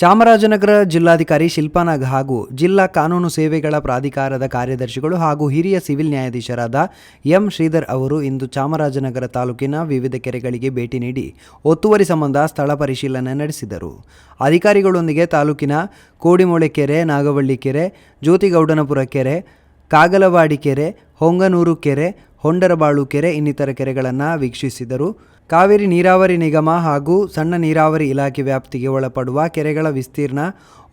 ಚಾಮರಾಜನಗರ ಜಿಲ್ಲಾಧಿಕಾರಿ ಶಿಲ್ಪಾನಾಗ್ ಹಾಗೂ ಜಿಲ್ಲಾ ಕಾನೂನು ಸೇವೆಗಳ ಪ್ರಾಧಿಕಾರದ ಕಾರ್ಯದರ್ಶಿಗಳು ಹಾಗೂ ಹಿರಿಯ ಸಿವಿಲ್ ನ್ಯಾಯಾಧೀಶರಾದ ಎಂ ಶ್ರೀಧರ್ ಅವರು ಇಂದು ಚಾಮರಾಜನಗರ ತಾಲೂಕಿನ ವಿವಿಧ ಕೆರೆಗಳಿಗೆ ಭೇಟಿ ನೀಡಿ ಒತ್ತುವರಿ ಸಂಬಂಧ ಸ್ಥಳ ಪರಿಶೀಲನೆ ನಡೆಸಿದರು. ಅಧಿಕಾರಿಗಳೊಂದಿಗೆ ತಾಲೂಕಿನ ಕೋಡಿಮೊಳೆ ಕೆರೆ, ನಾಗವಳ್ಳಿ ಕೆರೆ, ಜ್ಯೋತಿಗೌಡನಪುರ ಕೆರೆ, ಕಾಗಲವಾಡಿ ಕೆರೆ, ಹೊಂಗನೂರು ಕೆರೆ, ಹೊಂಡರಬಾಳು ಕೆರೆ ಇನ್ನಿತರ ಕೆರೆಗಳನ್ನು ವೀಕ್ಷಿಸಿದರು. ಕಾವೇರಿ ನೀರಾವರಿ ನಿಗಮ ಹಾಗೂ ಸಣ್ಣ ನೀರಾವರಿ ಇಲಾಖೆ ವ್ಯಾಪ್ತಿಗೆ ಒಳಪಡುವ ಕೆರೆಗಳ ವಿಸ್ತೀರ್ಣ,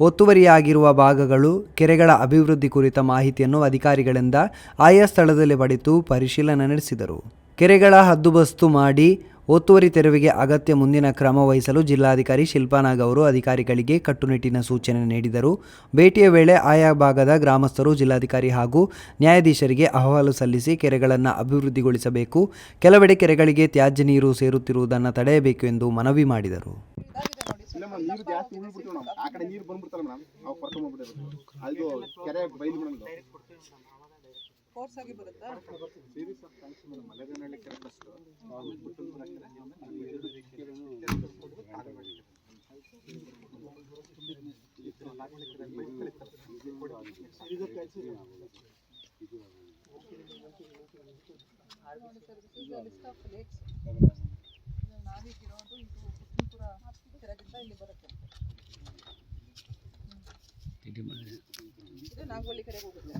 ಒತ್ತುವರಿಯಾಗಿರುವ ಭಾಗಗಳು, ಕೆರೆಗಳ ಅಭಿವೃದ್ಧಿ ಕುರಿತ ಮಾಹಿತಿಯನ್ನು ಅಧಿಕಾರಿಗಳಿಂದ ಆಯಾ ಸ್ಥಳದಲ್ಲಿ ಪಡೆದು ಪರಿಶೀಲನೆ ನಡೆಸಿದರು. ಕೆರೆಗಳ ಹದ್ದುಬಸ್ತು ಮಾಡಿ ಒತ್ತುವರಿ ತೆರವಿಗೆ ಅಗತ್ಯ ಮುಂದಿನ ಕ್ರಮ ವಹಿಸಲು ಜಿಲ್ಲಾಧಿಕಾರಿ ಶಿಲ್ಪಾನಾಗ್ ಅವರು ಅಧಿಕಾರಿಗಳಿಗೆ ಕಟ್ಟುನಿಟ್ಟಿನ ಸೂಚನೆ ನೀಡಿದರು. ಭೇಟಿಯ ವೇಳೆ ಆಯಾ ಭಾಗದ ಗ್ರಾಮಸ್ಥರು ಜಿಲ್ಲಾಧಿಕಾರಿ ಹಾಗೂ ನ್ಯಾಯಾಧೀಶರಿಗೆ ಅಹವಾಲು ಸಲ್ಲಿಸಿ ಕೆರೆಗಳನ್ನು ಅಭಿವೃದ್ಧಿಗೊಳಿಸಬೇಕು, ಕೆಲವೆಡೆ ಕೆರೆಗಳಿಗೆ ತ್ಯಾಜ್ಯ ನೀರು ಸೇರುತ್ತಿರುವುದನ್ನು ತಡೆಯಬೇಕು ಎಂದು ಮನವಿ ಮಾಡಿದರು. ಫೋರ್ಸ್ ಆಗಿ ಬರುತ್ತಾ ಮಲೆಗನಹಳ್ಳಿ ಕೆರೆ ಫಸ್ಟ್ ನಾವೀಗಿರೋದು ಇದು ಕುಸುಂಪುರ ಕೆರೆಗಿಂತ ಇಲ್ಲಿ ಬರುತ್ತೆ. ಇದು ನಾಗವಳ್ಳಿ ಕೆರೆಗೆ ಹೋಗುತ್ತೆ.